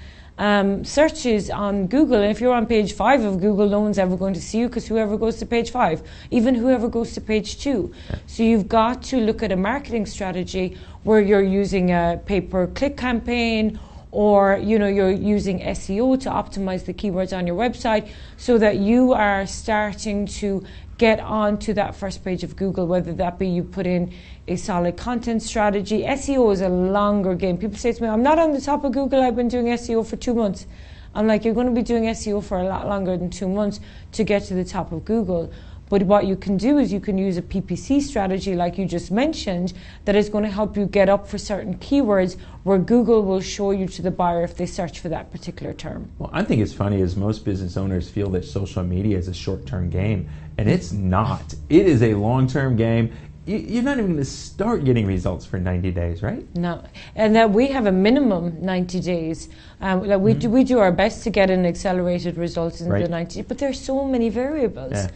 searches on Google, and if you're on page 5 of Google, no one's ever going to see you, because whoever goes to page 5, even whoever goes to page 2. So you've got to look at a marketing strategy where you're using a pay-per-click campaign, or you're using SEO to optimize the keywords on your website, so that you are starting to get onto that first page of Google, whether that be you put in a solid content strategy. SEO is a longer game. People say to me, I'm not on the top of Google, I've been doing SEO for 2 months. I'm like, you're going to be doing SEO for a lot longer than 2 months to get to the top of Google. But what you can do is you can use a PPC strategy, like you just mentioned, that is going to help you get up for certain keywords where Google will show you to the buyer if they search for that particular term. Well, I think it's funny is most business owners feel that social media is a short-term game, and it's not. It is a long-term game. You're not even going to start getting results for 90 days, right? No, and that we have a minimum 90 days. We do our best to get an accelerated results in the 90 days, but there's so many variables. Yeah.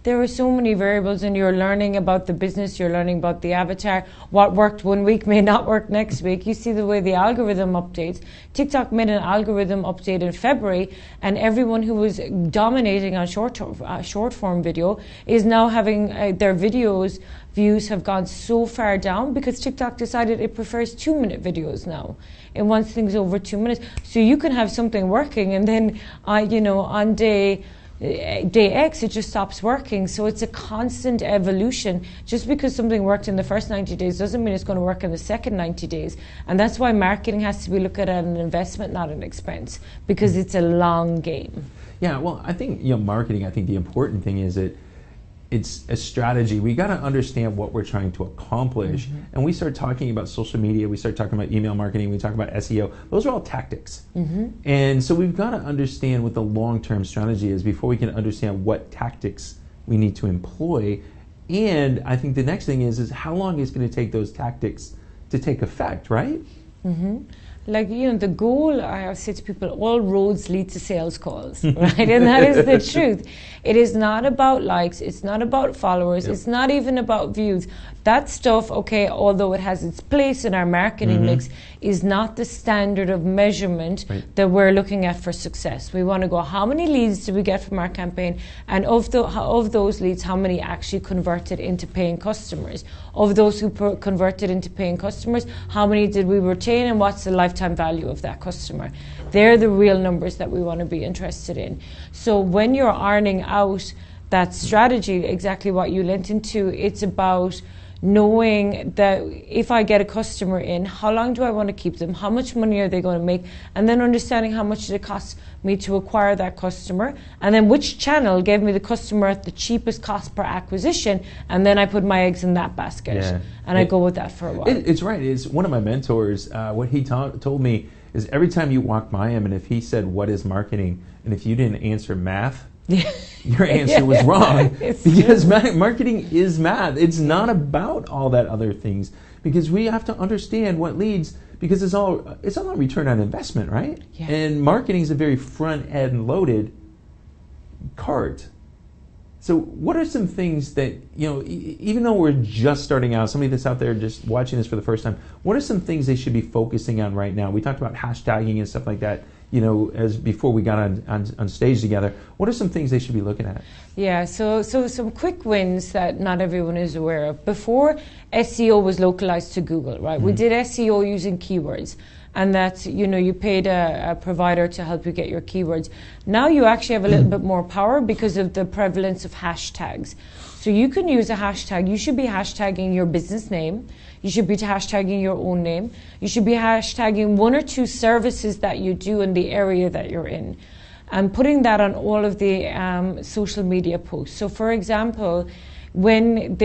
There are so many variables, and you're learning about the business, you're learning about the avatar. What worked one week may not work next week. You see the way the algorithm updates. TikTok made an algorithm update in February, and everyone who was dominating on short form video is now having their views have gone so far down, because TikTok decided it prefers 2-minute videos now. It wants things over 2 minutes. So you can have something working, and then on day X it just stops working. So it's a constant evolution. Just because something worked in the first 90 days doesn't mean it's going to work in the second 90 days. And that's why marketing has to be looked at as an investment, not an expense, because it's a long game. Yeah, well, I think marketing, I think the important thing is that it's a strategy. We got to understand what we're trying to accomplish. And we start talking about social media, we start talking about email marketing, we talk about SEO. Those are all tactics. And so we've got to understand what the long-term strategy is before we can understand what tactics we need to employ. And I think the next thing is how long it's going to take those tactics to take effect, right? like, you know, the goal, I have said to people, all roads lead to sales calls, right? And that is the truth. It is not about likes. It's not about followers. It's not even about views. That stuff, okay, although it has its place in our marketing mix, is not the standard of measurement that we're looking at for success. We want to go, how many leads did we get from our campaign? And of those leads, how many actually converted into paying customers? Of those who converted into paying customers, how many did we retain, and what's the lifetime value of that customer? They're the real numbers that we want to be interested in. So when you're ironing out that strategy, exactly what you lent into, it's about knowing that if I get a customer in, how long do I want to keep them? How much money are they going to make? And then understanding how much it costs me to acquire that customer, and then which channel gave me the customer at the cheapest cost per acquisition, and then I put my eggs in that basket, and I go with that for a while. It's right. It's one of my mentors. What he told me is every time you walk by him, and if he said, "What is marketing?" and if you didn't answer math, your answer was wrong, because marketing is math. It's not about all that other things, because we have to understand what leads, because it's all a return on investment, right? Yeah. And marketing is a very front end loaded cart. So what are some things that, you know, even though we're just starting out, somebody that's out there just watching this for the first time, what are some things they should be focusing on right now? We talked about hashtagging and stuff like that, you know, as before we got on stage together. What are some things they should be looking at? Yeah, so some quick wins that not everyone is aware of. Before, SEO was localized to Google, right? We did SEO using keywords. And that's, you know, you paid a provider to help you get your keywords. Now you actually have a little bit more power because of the prevalence of hashtags. So you can use a hashtag. You should be hashtagging your business name. You should be hashtagging your own name. You should be hashtagging one or two services that you do in the area that you're in, and putting that on all of the social media posts. So for example, when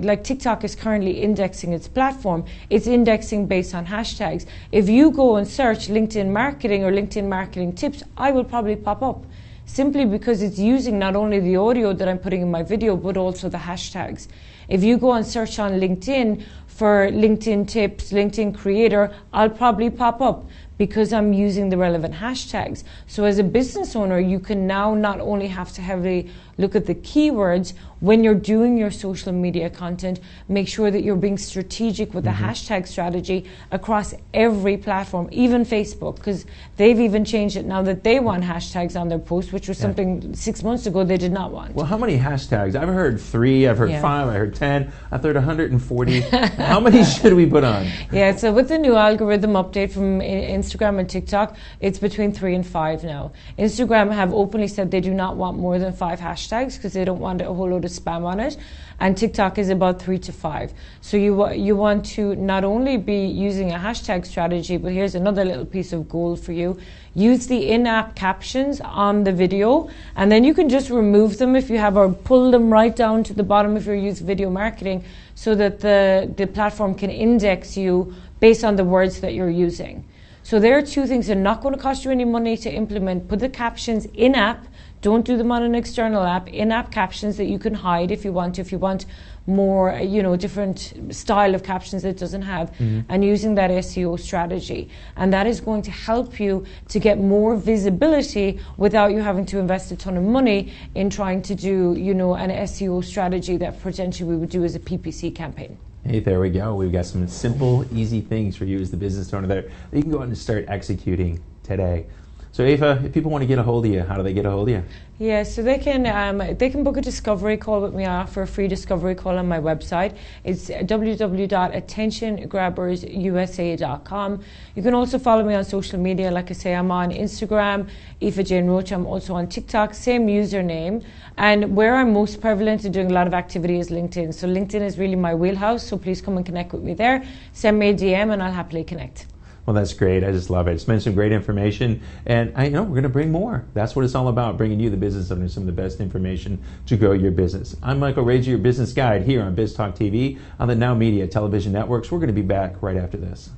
like TikTok is currently indexing its platform, it's indexing based on hashtags. If you go and search LinkedIn marketing or LinkedIn marketing tips, I will probably pop up, simply because it's using not only the audio that I'm putting in my video, but also the hashtags. If you go and search on LinkedIn for LinkedIn tips, LinkedIn creator, I'll probably pop up because I'm using the relevant hashtags. So as a business owner, you can now not only have to heavily look at the keywords when you're doing your social media content, make sure that you're being strategic with the hashtag strategy across every platform, even Facebook, because they've even changed it now that they want hashtags on their posts, which was something 6 months ago they did not want. Well, how many hashtags? I've heard 3, I've heard 5, I heard 10, I've heard 140. How many should we put on? Yeah, so with the new algorithm update from Instagram and TikTok, it's between 3 and 5 now. Instagram have openly said they do not want more than 5 hashtags because they don't want a whole load of spam on it, and TikTok is about 3 to 5. So you want to not only be using a hashtag strategy, but here's another little piece of gold for you. Use the in-app captions on the video, and then you can just remove them if you have, or pull them right down to the bottom if you're using video marketing, so that the platform can index you based on the words that you're using. So there are 2 things that are not going to cost you any money to implement. Put the captions in-app. Don't do them on an external app. In-app captions that you can hide if you want to. If you want more, you know, different style of captions that it doesn't have, and using that SEO strategy. And that is going to help you to get more visibility without you having to invest a ton of money in trying to do, you know, an SEO strategy that potentially we would do as a PPC campaign. Hey, there we go. We've got some simple, easy things for you as the business owner there that you can go out and start executing today. So Eva, if people want to get a hold of you, how do they get a hold of you? Yeah, so they can book a discovery call with me. I offer a free discovery call on my website. It's www.attentiongrabbersusa.com. You can also follow me on social media. Like I say, I'm on Instagram, Eva Jane Roach. I'm also on TikTok, same username. And where I'm most prevalent in doing a lot of activity is LinkedIn. So LinkedIn is really my wheelhouse. So please come and connect with me there. Send me a DM and I'll happily connect. Well, that's great. I just love it. It's been some great information, and I know we're going to bring more. That's what it's all about, bringing you, the business owner, some of the best information to grow your business. I'm Michael Rager, your business guide here on Biz Talk TV on the NowMedia Television networks. We're going to be back right after this.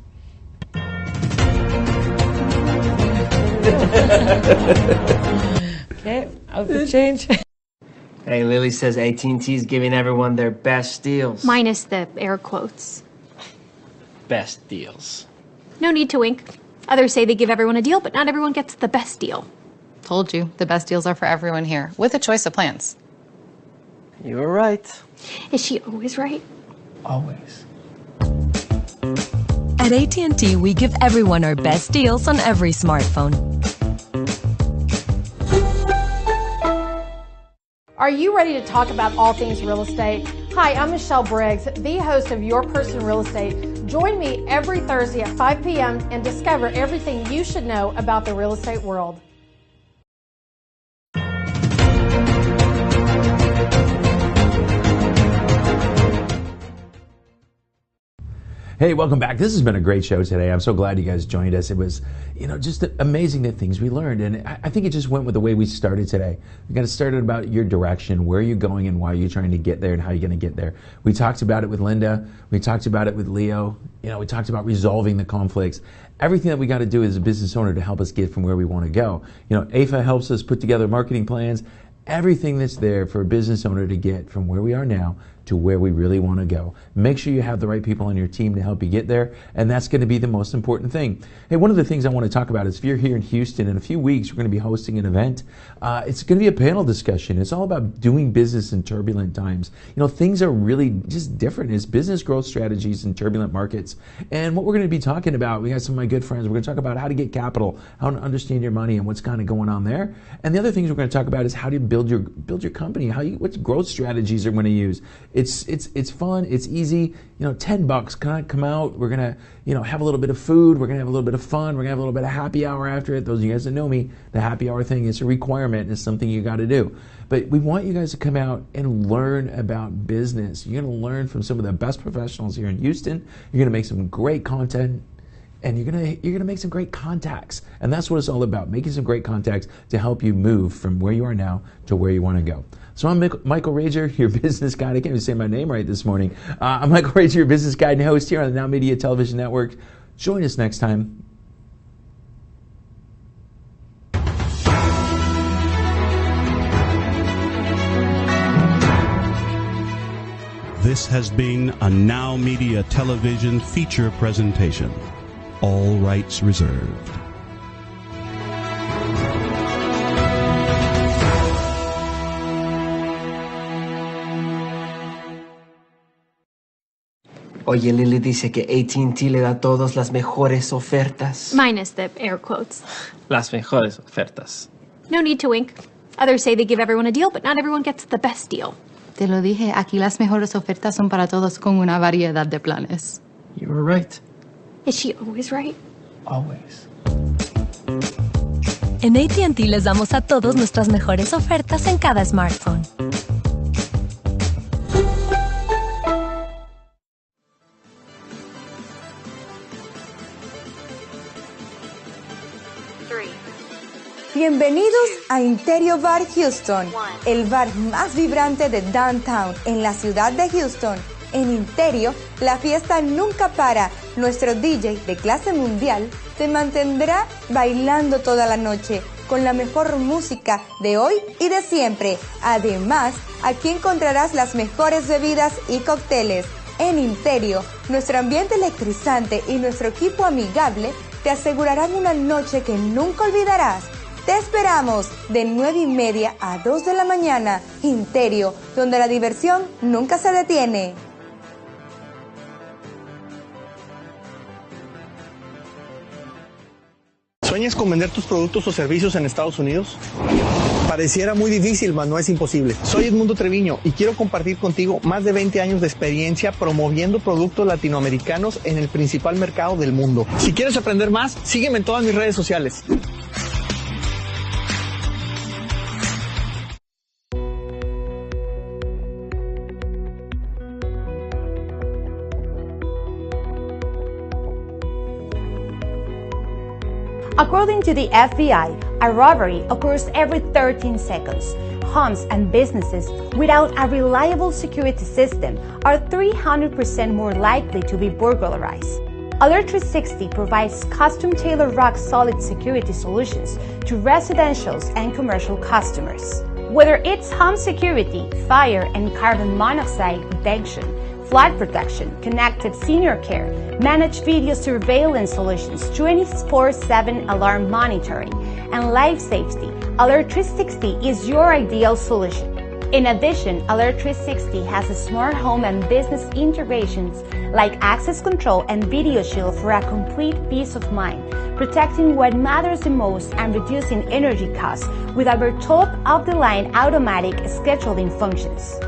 Okay, outfit change. Hey, Lily says AT&T is giving everyone their best deals. Minus the air quotes. Best deals. No need to wink. Others say they give everyone a deal, but not everyone gets the best deal. Told you, the best deals are for everyone here, with a choice of plans. You were right. Is she always right? Always. At AT&T, we give everyone our best deals on every smartphone. Are you ready to talk about all things real estate? Hi, I'm Michelle Briggs, the host of Your Person Real Estate. Join me every Thursday at 5 p.m. and discover everything you should know about the real estate world. Hey, welcome back. This has been a great show today. I'm so glad you guys joined us. It was, just amazing the things we learned. And I think it just went with the way we started today. We got to start about your direction, where you're going and why you're trying to get there and how you're going to get there. We talked about it with Linda. We talked about it with Leo. We talked about resolving the conflicts. Everything that we got to do as a business owner to help us get from where we want to go. AFA helps us put together marketing plans. Everything that's there for a business owner to get from where we are now to where we really want to go. Make sure you have the right people on your team to help you get there, and that's going to be the most important thing. Hey, one of the things I want to talk about is if you're here in Houston, in a few weeks, we're going to be hosting an event. It's going to be a panel discussion. It's all about doing business in turbulent times. Things are really just different. It's business growth strategies in turbulent markets. And what we're going to be talking about, we got some of my good friends, we're going to talk about how to get capital, how to understand your money and what's kind of going on there. And the other things we're going to talk about is how to build your company, what growth strategies are going to use. It's fun, it's easy. $10 can I come out? We're gonna have a little bit of food. We're gonna have a little bit of fun. We're gonna have a little bit of happy hour after it. Those of you guys that know me, the happy hour thing is a requirement. It's something you got to do. But we want you guys to come out and learn about business. You're gonna learn from some of the best professionals here in Houston. You're gonna make some great content. And you're gonna make some great contacts, and that's what it's all about: making some great contacts to help you move from where you are now to where you want to go. So I'm Michael Rager, your business guide. I can't even say my name right this morning. I'm Michael Rager, your business guide and host here on the NowMedia Television Network. Join us next time. This has been a NowMedia Television feature presentation. All rights reserved. Oye, Lily dice que AT&T le da a todos las mejores ofertas. Minus the air quotes. Las mejores ofertas. No need to wink. Others say they give everyone a deal, but not everyone gets the best deal. Te lo dije, aquí las mejores ofertas son para todos con una variedad de planes. You were right. Is she always right? Always. En AT&T les damos a todos nuestras mejores ofertas en cada smartphone. Bienvenidos a Interior Bar Houston, el bar más vibrante de Downtown en la ciudad de Houston. En Interior, la fiesta nunca para. Nuestro DJ de clase mundial te mantendrá bailando toda la noche con la mejor música de hoy y de siempre. Además, aquí encontrarás las mejores bebidas y cócteles. En Interior, nuestro ambiente electrizante y nuestro equipo amigable te asegurarán una noche que nunca olvidarás. Te esperamos de 9:30 a 2 de la mañana. Interior, donde la diversión nunca se detiene. ¿Sueñas con vender tus productos o servicios en Estados Unidos? Pareciera muy difícil, mas no es imposible. Soy Edmundo Treviño y quiero compartir contigo más de 20 años de experiencia promoviendo productos latinoamericanos en el principal mercado del mundo. Si quieres aprender más, sígueme en todas mis redes sociales. According to the FBI, a robbery occurs every 13 seconds. Homes and businesses without a reliable security system are 300% more likely to be burglarized. Alert 360 provides custom-tailored rock-solid security solutions to residential and commercial customers. Whether it's home security, fire and carbon monoxide detection, flood protection, connected senior care, managed video surveillance solutions, 24/7 alarm monitoring, and life safety. Alert 360 is your ideal solution. In addition, Alert 360 has smart home and business integrations like access control and video shield for a complete peace of mind, protecting what matters the most and reducing energy costs with our top-of-the-line automatic scheduling functions.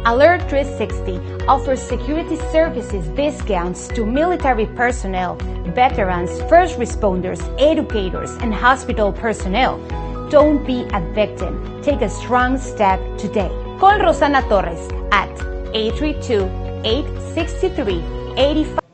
Alert 360 offers security services discounts to military personnel, veterans, first responders, educators, and hospital personnel. Don't be a victim. Take a strong step today. Call Rosana Torres at 832-863-85.